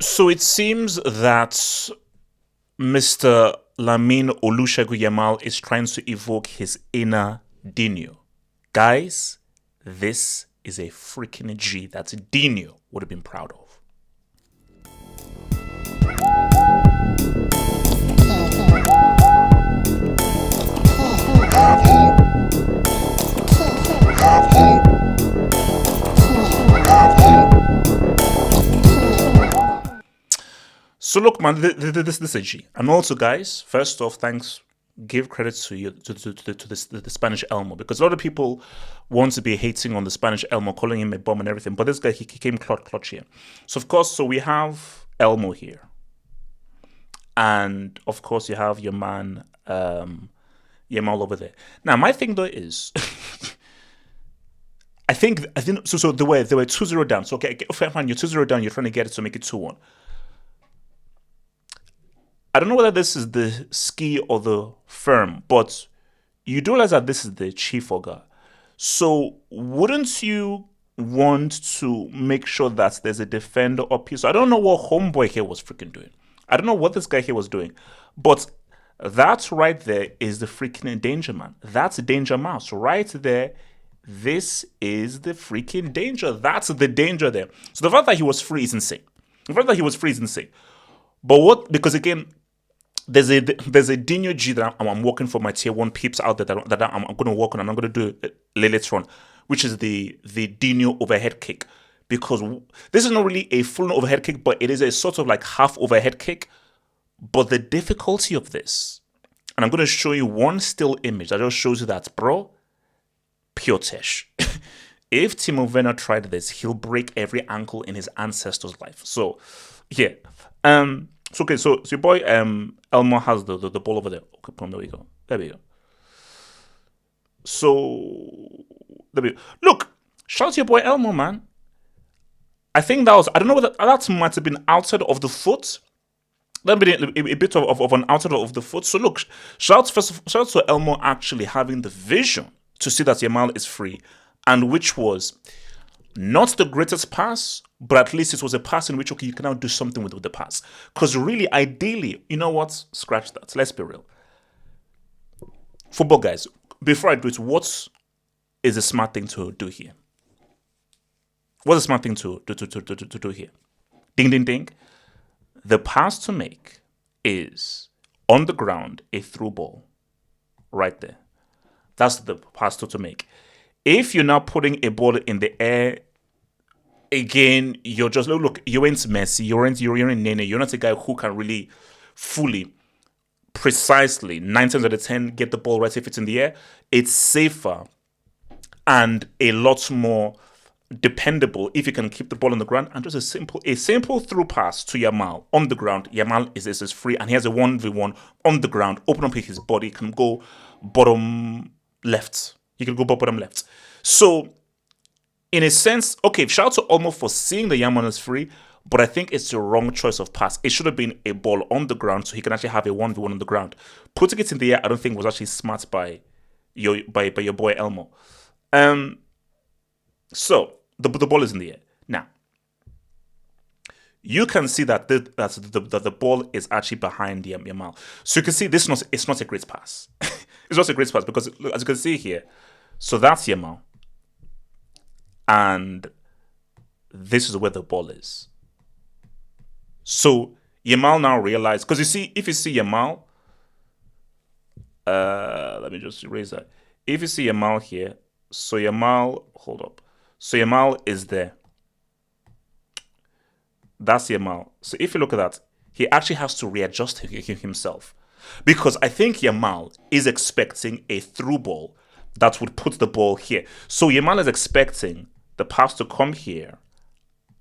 So it seems that Mr. Lamine Olusegun Yamal is trying to evoke his inner Dino. Guys, this is a freaking G that Dino would have been proud of. So look, man, this is a G. And also, guys, first off, thanks. Give credit to you to the Spanish Elmo, because a lot of people want to be hating on the Spanish Elmo, calling him a bum and everything. But this guy, he came clutch here. So of course, so we have Elmo here, and of course you have your man Yamal over there. Now my thing though is, I think so. So they were 2-0 down. So okay, fine, you're 2-0 down. You're trying to get it to make it 2-1. I don't know whether this is the ski or the firm, but you do realize that this is the chief ogre. So wouldn't you want to make sure that there's a defender up here? So I don't know what homeboy here was freaking doing. I don't know what this guy here was doing, but that right there is the freaking danger man. That's danger mouse right there. This is the freaking danger. That's the danger there. So the fact that he was free is insane. The fact that he was free is insane. But what? Because again, there's a Dino G that I'm working for my tier one peeps out there that I'm going to work on, and I'm going to do it later on, which is the Dino overhead kick, because this is not really a full overhead kick, but it is a sort of like half overhead kick. But the difficulty of this, and I'm going to show you one still image that just shows you that, bro, pure tesh. If Timo Werner tried this, he'll break every ankle in his ancestor's life. So, yeah. So okay, so your boy Elmo has the ball over there. Okay, boom, there we go. There we go. So there we go. Look, shout out to your boy Elmo, man. I think that was, I don't know whether that might have been outside of the foot. That been a bit of an outside of the foot. So look, shout out to Elmo actually having the vision to see that Yamal is free, and which was not the greatest pass, but at least it was a pass in which, okay, you can now do something with the pass. Because really, ideally, you know what? Scratch that. Let's be real. Football guys, before I do it, what is a smart thing to do here? What's a smart thing to do here? Ding, ding, ding. The pass to make is on the ground, a through ball. Right there. That's the pass to make. If you're not putting a ball in the air, again, you're just look. You ain't Messi. You're in Nene. You're not a guy who can really fully, precisely 9 times out of 10 get the ball right if it's in the air. It's safer and a lot more dependable if you can keep the ball on the ground, and just a simple through pass to Yamal on the ground. Yamal is free, and he has a 1v1 on the ground. Open up his body, can go bottom left. He can go bottom left. So, in a sense, okay, shout out to Olmo for seeing the Yamal is free, but I think it's the wrong choice of pass. It should have been a ball on the ground so he can actually have a 1v1 on the ground. Putting it in the air, I don't think was actually smart by your boy Elmo. So the ball is in the air. Now, you can see that the ball is actually behind Yamal. So you can see it's not a great pass. It's not a great pass because, look, as you can see here, so that's Yamal. And this is where the ball is. So Yamal now realized, because you see, if you see Yamal, let me just erase that. If you see Yamal here, so Yamal, hold up. So Yamal is there. That's Yamal. So if you look at that, he actually has to readjust himself. Because I think Yamal is expecting a through ball that would put the ball here. So Yamal is expecting the pass to come here,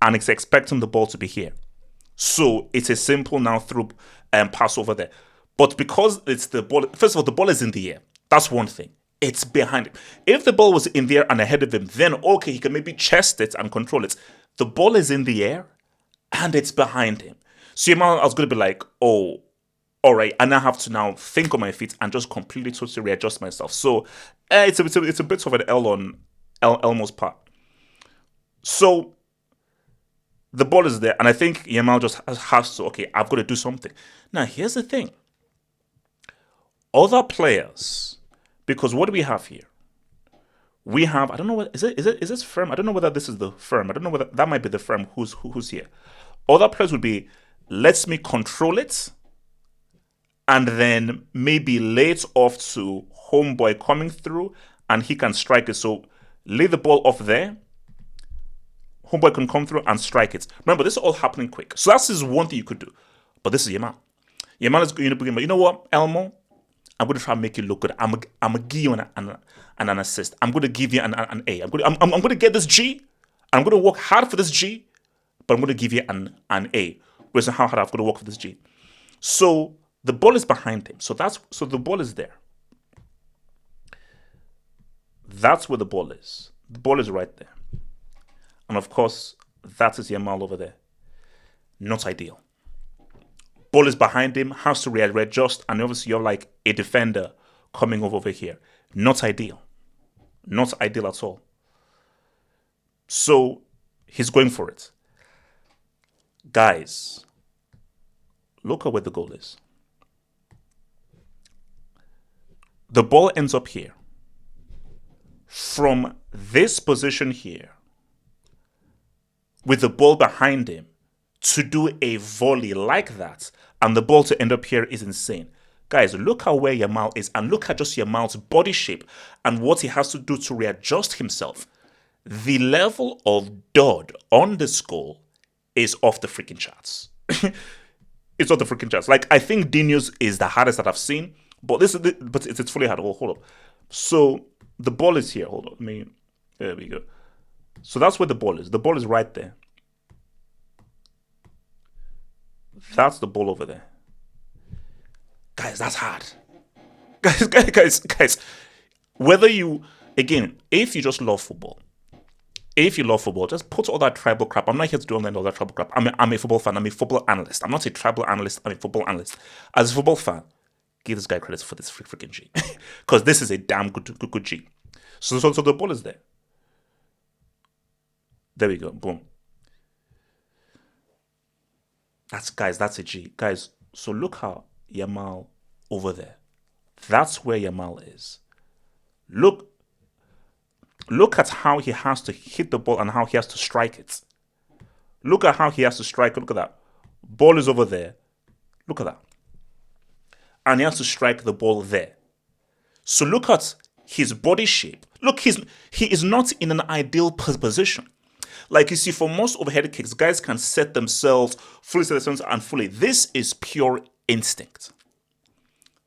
and it's expecting the ball to be here. So it's a simple now through pass over there. But because it's the ball, first of all, the ball is in the air. That's one thing. It's behind him. If the ball was in the air and ahead of him, then okay, he can maybe chest it and control it. The ball is in the air and it's behind him. So Yamal, I was going to be like, oh, all right, and I have to now think on my feet and just completely totally readjust myself. So it's a bit of an L on Elmo's part. So The ball is there, and I think Yamal just has to, okay, I've got to do something. Now, here's the thing. Other players, because what do we have here? We have, I don't know what, is this firm? I don't know whether this is the firm. I don't know whether that might be the firm who's here. Other players would be, lets me control it, and then maybe lay it off to homeboy coming through, and he can strike it. So lay the ball off there, homeboy can come through and strike it. Remember, this is all happening quick. So that's is one thing you could do. But this is Yamal. Yamal is going to begin, but you know what, Elmo? I'm going to try and make you look good. I'm going to give you an assist. I'm going to give you an A. I'm going to get this G. I'm going to work hard for this G, but I'm going to give you an A. Whereas how hard I've got to work for this G. So the ball is behind him. So the ball is there. That's where the ball is. The ball is right there. And of course, that is Yamal over there. Not ideal. Ball is behind him, has to readjust, and obviously you're like a defender coming over here. Not ideal. Not ideal at all. So he's going for it. Guys, look at where the goal is. The ball ends up here. From this position here, with the ball behind him, to do a volley like that, and the ball to end up here is insane. Guys, look at where Yamal is, and look at just Yamal's body shape and what he has to do to readjust himself. The level of dud on this goal is off the freaking charts. It's off the freaking charts. Like, I think Dino's is the hardest that I've seen, but it's fully hard. Oh, hold up. So the ball is here. Hold on. There we go. So that's where the ball is. The ball is right there. That's the ball over there. Guys, that's hard. Guys. Whether you, again, if you just love football, just put all that tribal crap. I'm not here to do all that tribal crap. I'm a football fan. I'm a football analyst. I'm not a tribal analyst. I'm a football analyst. As a football fan, give this guy credit for this freaking G. Because this is a damn good G. So the ball is there. There we go. Boom. That's a G. Guys, so look how Yamal over there. That's where Yamal is. Look at how he has to hit the ball and how he has to strike it. Look at how he has to strike it. Look at that. Ball is over there. Look at that. And he has to strike the ball there. So look at his body shape. Look, he is not in an ideal position. Like you see, for most overhead kicks, guys can set themselves, fully set themselves and fully. This is pure instinct.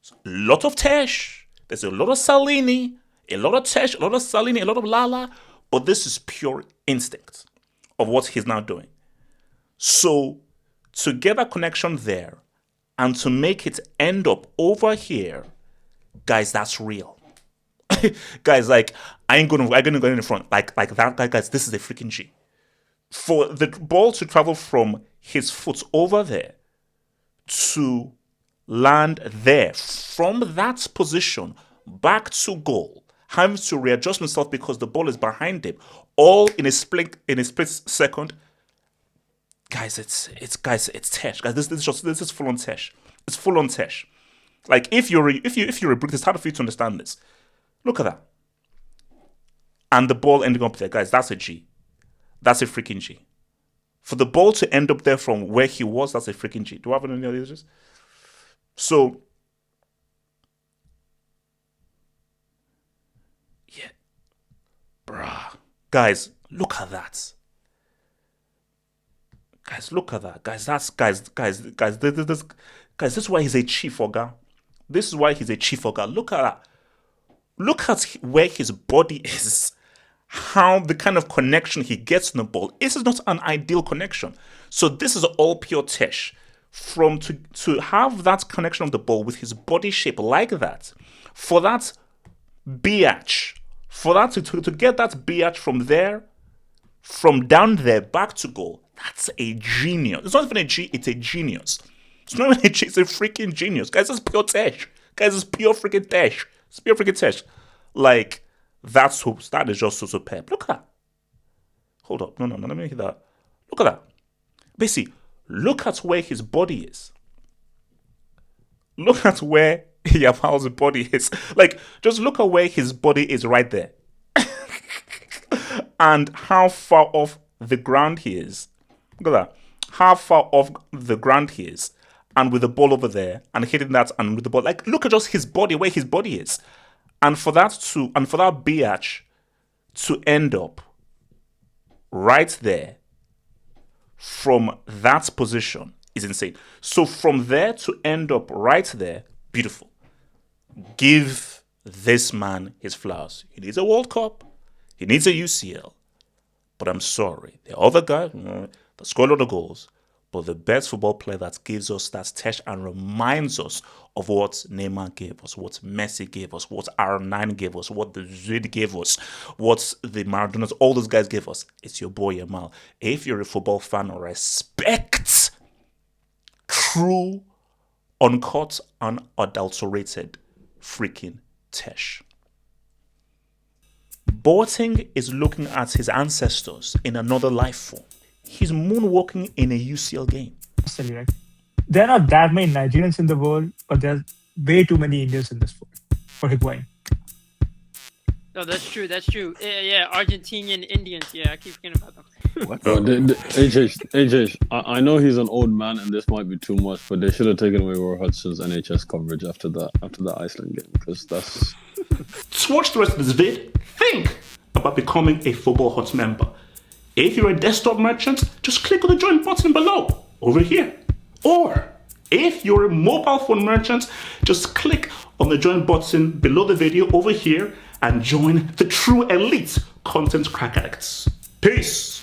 So, a lot of Tesh. There's a lot of Salini, a lot of Tesh, a lot of Salini, a lot of Lala. But this is pure instinct of what he's now doing. So to get that connection there and to make it end up over here, guys, that's real. Guys, like, I'm gonna go in the front. Like that, guys, this is a freaking G. For the ball to travel from his foot over there to land there, from that position back to goal, having to readjust himself because the ball is behind him, all in a split second. Guys, it's Tesh. Guys, this is full on Tesh. It's full on Tesh. Like, if you're a Brit, it's hard for you to understand this. Look at that. And the ball ending up there, guys, that's a G. That's a freaking G. For the ball to end up there from where he was, that's a freaking G. Do I have any other users? So, yeah. Bruh. Guys, look at that. Guys, look at that. Guys, this is why he's a chief Oga. This is why he's a chief Oga. Look at that. Look at where his body is. How the kind of connection he gets in the ball. This is not an ideal connection. So this is all pure Tesh. To have that connection of the ball with his body shape like that, for that biatch, for that to get that biatch from there, from down there back to goal, that's a genius. It's not even a G, it's a genius. It's not even a G, it's a freaking genius. Guys, it's pure Tesh. Guys, it's pure freaking Tesh. It's pure freaking Tesh. Like, that is just so superb. Look at that. Hold up. No, let me hear that. Look at that. Basically, look at where his body is. Look at where Yamal's body is. Like, just look at where his body is right there. And how far off the ground he is. Look at that. How far off the ground he is. And with the ball over there, and hitting that, and with the ball. Like, look at just his body, where his body is. And for that BH to end up right there from that position is insane. So from there to end up right there, beautiful. Give this man his flowers. He needs a World Cup. He needs a UCL. But I'm sorry, the other guy that scored a lot of goals, but the best football player that gives us that touch and reminds us of what Neymar gave us, what Messi gave us, what R9 gave us, what the Zid gave us, what the Maradonas, all those guys gave us. It's your boy Yamal. If you're a football fan, respect true, uncut, unadulterated freaking Tesh. Boateng is looking at his ancestors in another life form. He's moonwalking in a UCL game. Right? There are not that many Nigerians in the world, but there are way too many Indians in this world for Higuain. No, that's true. That's true. Yeah, Argentinian Indians. Yeah, I keep forgetting about them. What? HH, I know he's an old man and this might be too much, but they should have taken away Roy Hodgson's NHS coverage after the Iceland game, because that's... To watch the rest of this vid, think about becoming a Football Hut member. If you're a desktop merchant, just click on the join button below, over here. Or if you're a mobile phone merchant, just click on the join button below the video over here and join the true elite content crack addicts. Peace.